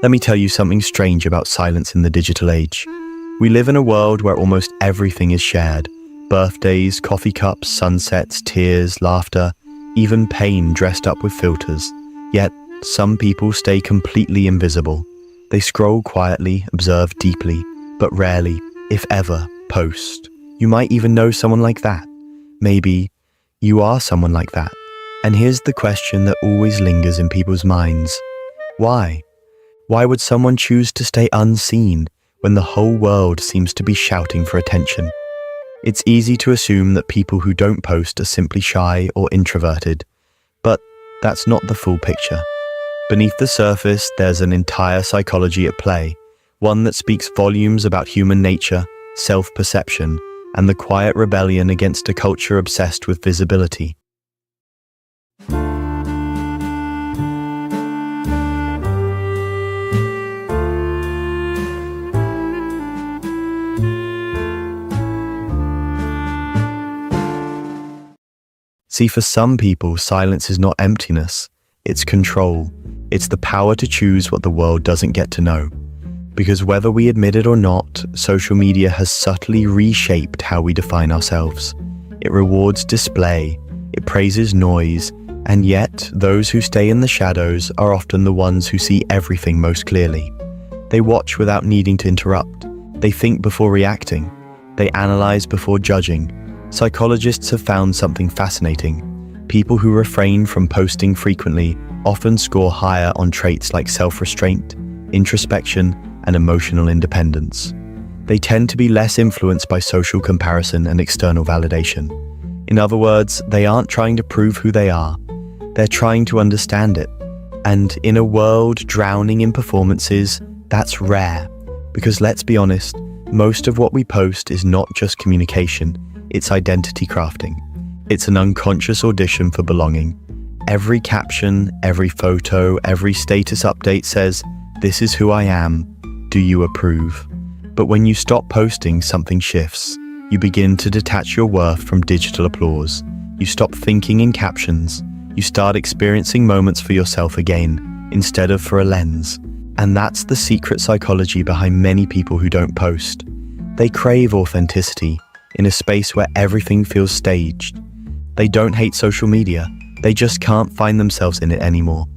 Let me tell you something strange about silence in the digital age. We live in a world where almost everything is shared. Birthdays, coffee cups, sunsets, tears, laughter, even pain dressed up with filters. Yet, some people stay completely invisible. They scroll quietly, observe deeply, but rarely, if ever, post. You might even know someone like that. Maybe you are someone like that. And here's the question that always lingers in people's minds. Why? Why would someone choose to stay unseen when the whole world seems to be shouting for attention? It's easy to assume that people who don't post are simply shy or introverted, but that's not the full picture. Beneath the surface, there's an entire psychology at play, one that speaks volumes about human nature, self-perception, and the quiet rebellion against a culture obsessed with visibility. See, for some people, silence is not emptiness, it's control. It's the power to choose what the world doesn't get to know. Because whether we admit it or not, social media has subtly reshaped how we define ourselves. It rewards display, it praises noise, and yet those who stay in the shadows are often the ones who see everything most clearly. They watch without needing to interrupt. They think before reacting. They analyze before judging. Psychologists have found something fascinating. People who refrain from posting frequently often score higher on traits like self-restraint, introspection, and emotional independence. They tend to be less influenced by social comparison and external validation. In other words, they aren't trying to prove who they are. They're trying to understand it. And in a world drowning in performances, that's rare. Because let's be honest, most of what we post is not just communication, it's identity crafting. It's an unconscious audition for belonging. Every caption, every photo, every status update says, "This is who I am. Do you approve?" But when you stop posting, something shifts. You begin to detach your worth from digital applause. You stop thinking in captions. You start experiencing moments for yourself again, instead of for a lens. And that's the secret psychology behind many people who don't post. They crave authenticity in a space where everything feels staged. They don't hate social media. They just can't find themselves in it anymore.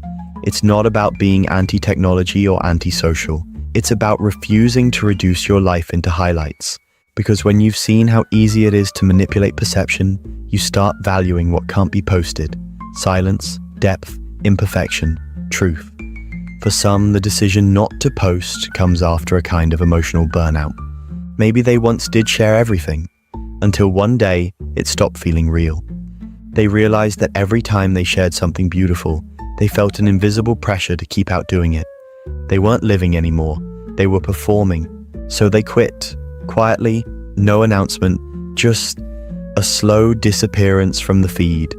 It's not about being anti-technology or anti-social. It's about refusing to reduce your life into highlights. Because when you've seen how easy it is to manipulate perception, you start valuing what can't be posted. Silence, depth, imperfection, truth. For some, the decision not to post comes after a kind of emotional burnout. Maybe they once did share everything, until one day it stopped feeling real. They realized that every time they shared something beautiful, they felt an invisible pressure to keep outdoing it. They weren't living anymore, they were performing. So they quit, quietly, no announcement, just a slow disappearance from the feed.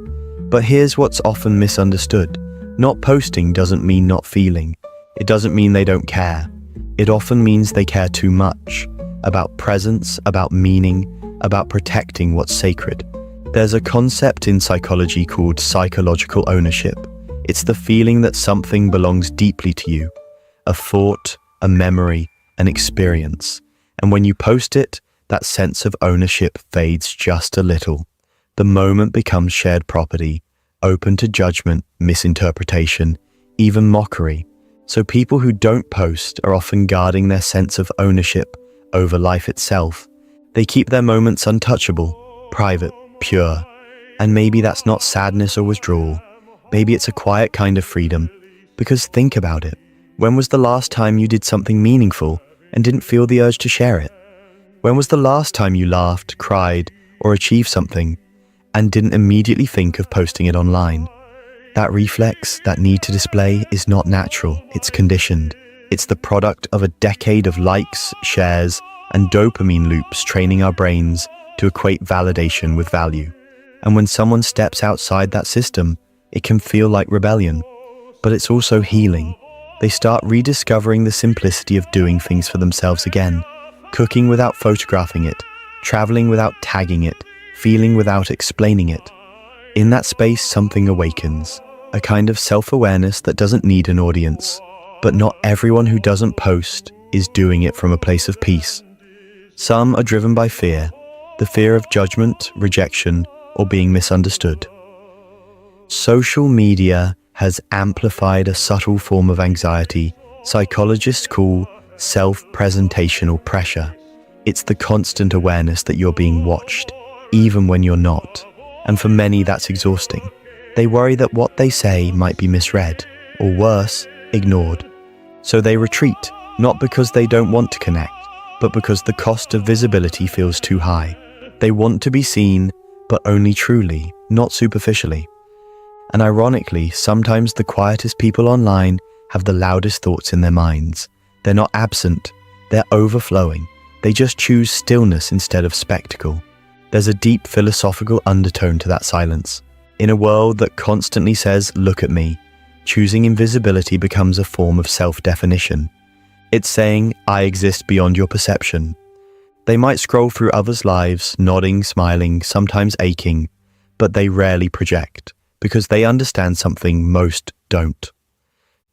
But here's what's often misunderstood. Not posting doesn't mean not feeling. It doesn't mean they don't care. It often means they care too much. About presence, about meaning, about protecting what's sacred. There's a concept in psychology called psychological ownership. It's the feeling that something belongs deeply to you. A thought, a memory, an experience. And when you post it, that sense of ownership fades just a little. The moment becomes shared property, open to judgment, misinterpretation, even mockery. So people who don't post are often guarding their sense of ownership over life itself. They keep their moments untouchable, private, pure. And maybe that's not sadness or withdrawal. Maybe it's a quiet kind of freedom. Because think about it. When was the last time you did something meaningful and didn't feel the urge to share it? When was the last time you laughed, cried, or achieved something and didn't immediately think of posting it online? That reflex, that need to display, is not natural, it's conditioned. It's the product of a decade of likes, shares, and dopamine loops training our brains to equate validation with value. And when someone steps outside that system, it can feel like rebellion. But it's also healing. They start rediscovering the simplicity of doing things for themselves again. Cooking without photographing it, traveling without tagging it, feeling without explaining it. In that space, something awakens, a kind of self-awareness that doesn't need an audience. But not everyone who doesn't post is doing it from a place of peace. Some are driven by fear, the fear of judgment, rejection, or being misunderstood. Social media has amplified a subtle form of anxiety psychologists call self-presentational pressure. It's the constant awareness that you're being watched, even when you're not. And for many, that's exhausting. They worry that what they say might be misread, or worse, ignored. So they retreat, not because they don't want to connect, but because the cost of visibility feels too high. They want to be seen, but only truly, not superficially. And ironically, sometimes the quietest people online have the loudest thoughts in their minds. They're not absent, they're overflowing. They just choose stillness instead of spectacle. There's a deep philosophical undertone to that silence. In a world that constantly says, "Look at me," choosing invisibility becomes a form of self-definition. It's saying, "I exist beyond your perception." They might scroll through others' lives, nodding, smiling, sometimes aching, but they rarely project, because they understand something most don't.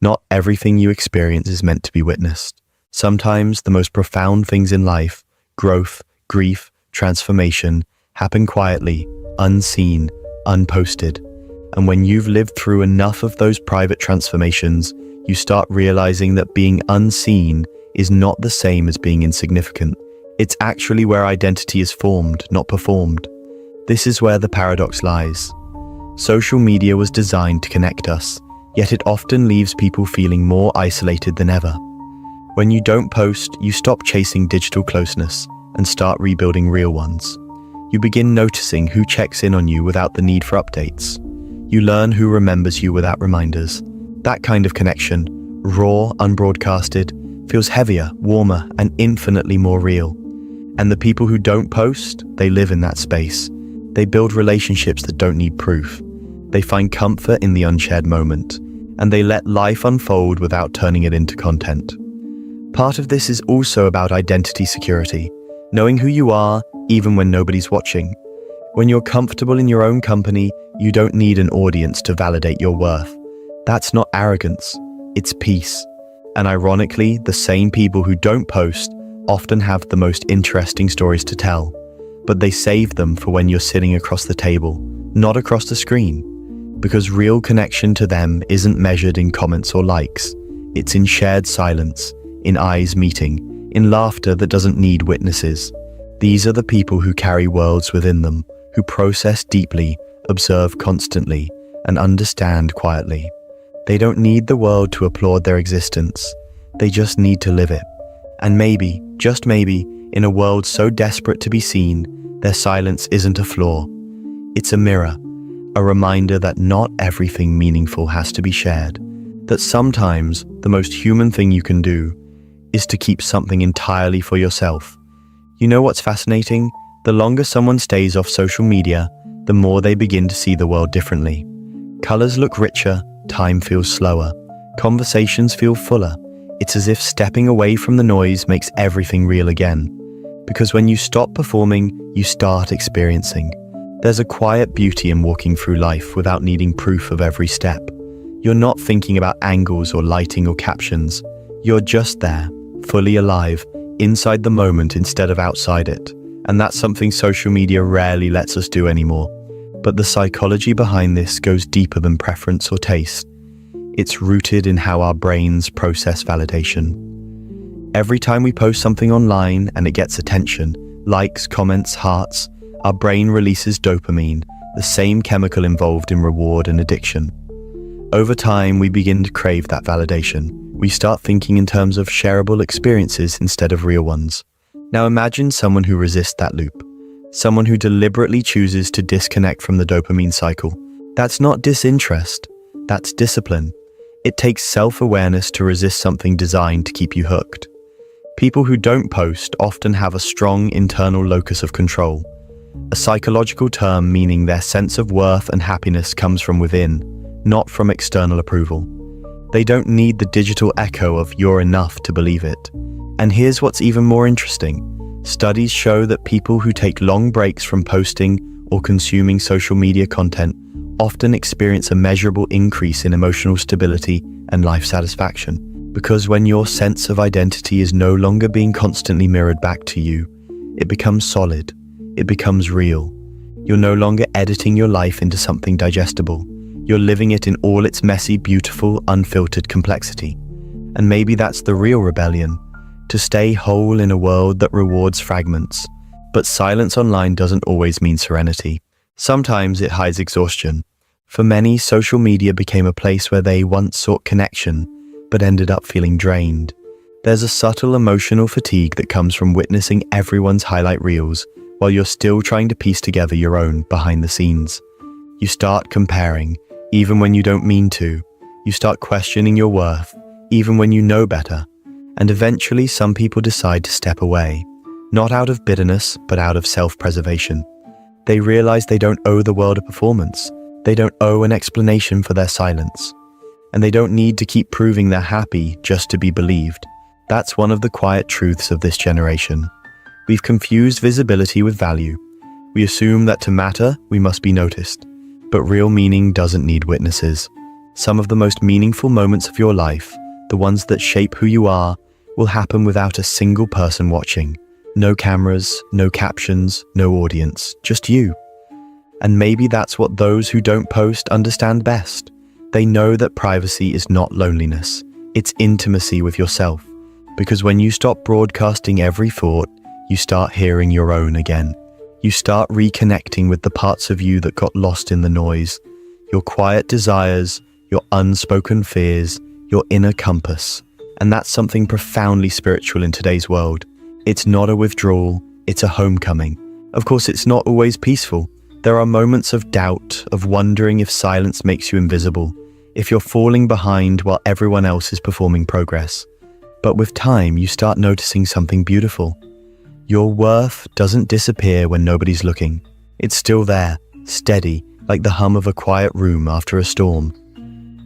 Not everything you experience is meant to be witnessed. Sometimes the most profound things in life, growth, grief, transformation, happen quietly, unseen, unposted. And when you've lived through enough of those private transformations, you start realizing that being unseen is not the same as being insignificant. It's actually where identity is formed, not performed. This is where the paradox lies. Social media was designed to connect us, yet it often leaves people feeling more isolated than ever. When you don't post, you stop chasing digital closeness and start rebuilding real ones. You begin noticing who checks in on you without the need for updates. You learn who remembers you without reminders. That kind of connection, raw, unbroadcasted, feels heavier, warmer, and infinitely more real. And the people who don't post, they live in that space. They build relationships that don't need proof. They find comfort in the unshared moment, and they let life unfold without turning it into content. Part of this is also about identity security, knowing who you are even when nobody's watching. When you're comfortable in your own company, you don't need an audience to validate your worth. That's not arrogance, it's peace. And ironically, the same people who don't post often have the most interesting stories to tell, but they save them for when you're sitting across the table, not across the screen. Because real connection to them isn't measured in comments or likes. It's in shared silence, in eyes meeting, in laughter that doesn't need witnesses. These are the people who carry worlds within them, who process deeply, observe constantly, and understand quietly. They don't need the world to applaud their existence. They just need to live it. And maybe, just maybe, in a world so desperate to be seen, their silence isn't a flaw. It's a mirror, a reminder that not everything meaningful has to be shared, that sometimes the most human thing you can do is to keep something entirely for yourself. You know what's fascinating? The longer someone stays off social media, the more they begin to see the world differently. Colors look richer, time feels slower, conversations feel fuller. It's as if stepping away from the noise makes everything real again. Because when you stop performing, you start experiencing. There's a quiet beauty in walking through life without needing proof of every step. You're not thinking about angles or lighting or captions. You're just there, fully alive, inside the moment instead of outside it. And that's something social media rarely lets us do anymore. But the psychology behind this goes deeper than preference or taste. It's rooted in how our brains process validation. Every time we post something online and it gets attention, likes, comments, hearts, our brain releases dopamine, the same chemical involved in reward and addiction. Over time, we begin to crave that validation. We start thinking in terms of shareable experiences instead of real ones. Now imagine someone who resists that loop. Someone who deliberately chooses to disconnect from the dopamine cycle. That's not disinterest, that's discipline. It takes self-awareness to resist something designed to keep you hooked. People who don't post often have a strong internal locus of control, a psychological term meaning their sense of worth and happiness comes from within, not from external approval. They don't need the digital echo of "you're enough" to believe it. And here's what's even more interesting. Studies show that people who take long breaks from posting or consuming social media content often experience a measurable increase in emotional stability and life satisfaction. Because when your sense of identity is no longer being constantly mirrored back to you, it becomes solid, it becomes real. You're no longer editing your life into something digestible. You're living it in all its messy, beautiful, unfiltered complexity. And maybe that's the real rebellion, to stay whole in a world that rewards fragments. But silence online doesn't always mean serenity. Sometimes it hides exhaustion. For many, social media became a place where they once sought connection, but ended up feeling drained. There's a subtle emotional fatigue that comes from witnessing everyone's highlight reels while you're still trying to piece together your own behind the scenes. You start comparing, even when you don't mean to. You start questioning your worth, even when you know better. And eventually, some people decide to step away, not out of bitterness, but out of self-preservation. They realize they don't owe the world a performance. They don't owe an explanation for their silence. And they don't need to keep proving they're happy just to be believed. That's one of the quiet truths of this generation. We've confused visibility with value. We assume that to matter, we must be noticed. But real meaning doesn't need witnesses. Some of the most meaningful moments of your life, the ones that shape who you are, will happen without a single person watching. No cameras, no captions, no audience, just you. And maybe that's what those who don't post understand best. They know that privacy is not loneliness, it's intimacy with yourself. Because when you stop broadcasting every thought, you start hearing your own again. You start reconnecting with the parts of you that got lost in the noise, your quiet desires, your unspoken fears, your inner compass. And that's something profoundly spiritual in today's world. It's not a withdrawal, it's a homecoming. Of course, it's not always peaceful. There are moments of doubt, of wondering if silence makes you invisible, if you're falling behind while everyone else is performing progress. But with time, you start noticing something beautiful. Your worth doesn't disappear when nobody's looking. It's still there, steady, like the hum of a quiet room after a storm.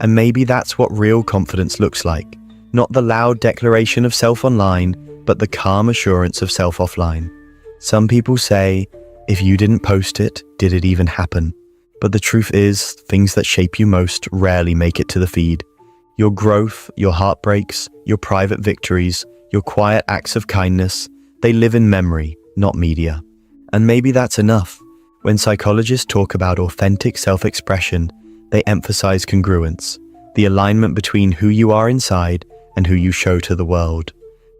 And maybe that's what real confidence looks like. Not the loud declaration of self online, but the calm assurance of self offline. Some people say, if you didn't post it, did it even happen? But the truth is, things that shape you most rarely make it to the feed. Your growth, your heartbreaks, your private victories, your quiet acts of kindness, they live in memory, not media. And maybe that's enough. When psychologists talk about authentic self-expression, they emphasize congruence, the alignment between who you are inside and who you show to the world.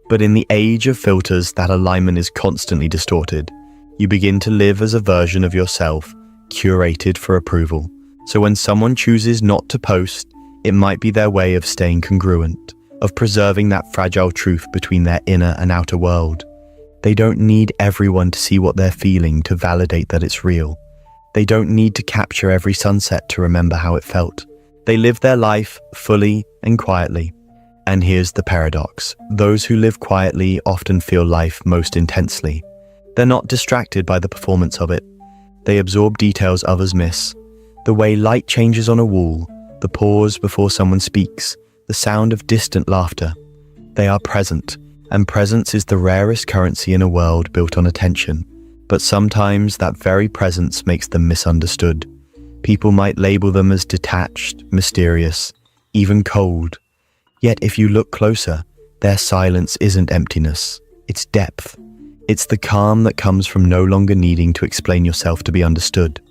But in the age of filters, that alignment is constantly distorted. You begin to live as a version of yourself, curated for approval. So when someone chooses not to post, it might be their way of staying congruent, of preserving that fragile truth between their inner and outer world. They don't need everyone to see what they're feeling to validate that it's real. They don't need to capture every sunset to remember how it felt. They live their life fully and quietly. And here's the paradox. Those who live quietly often feel life most intensely. They're not distracted by the performance of it. They absorb details others miss. The way light changes on a wall, the pause before someone speaks, the sound of distant laughter. They are present, and presence is the rarest currency in a world built on attention. But sometimes that very presence makes them misunderstood. People might label them as detached, mysterious, even cold. Yet if you look closer, their silence isn't emptiness, it's depth. It's the calm that comes from no longer needing to explain yourself to be understood.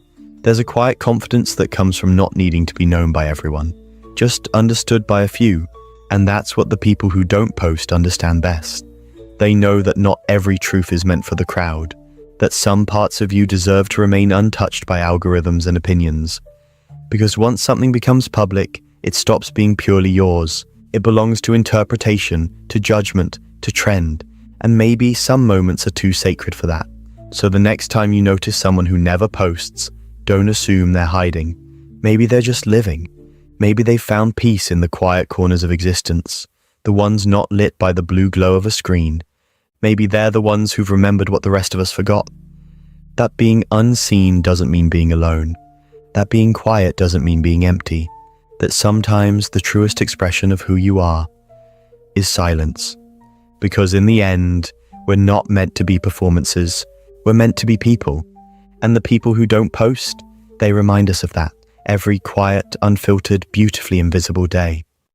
There's a quiet confidence that comes from not needing to be known by everyone, just understood by a few. And that's what the people who don't post understand best. They know that not every truth is meant for the crowd, that some parts of you deserve to remain untouched by algorithms and opinions. Because once something becomes public, it stops being purely yours. It belongs to interpretation, to judgment, to trend. And maybe some moments are too sacred for that. So the next time you notice someone who never posts, don't assume they're hiding. Maybe they're just living. Maybe they've found peace in the quiet corners of existence, the ones not lit by the blue glow of a screen. Maybe they're the ones who've remembered what the rest of us forgot. That being unseen doesn't mean being alone. That being quiet doesn't mean being empty. That sometimes the truest expression of who you are is silence. Because in the end, we're not meant to be performances, we're meant to be people. And the people who don't post, they remind us of that every quiet, unfiltered, beautifully invisible day.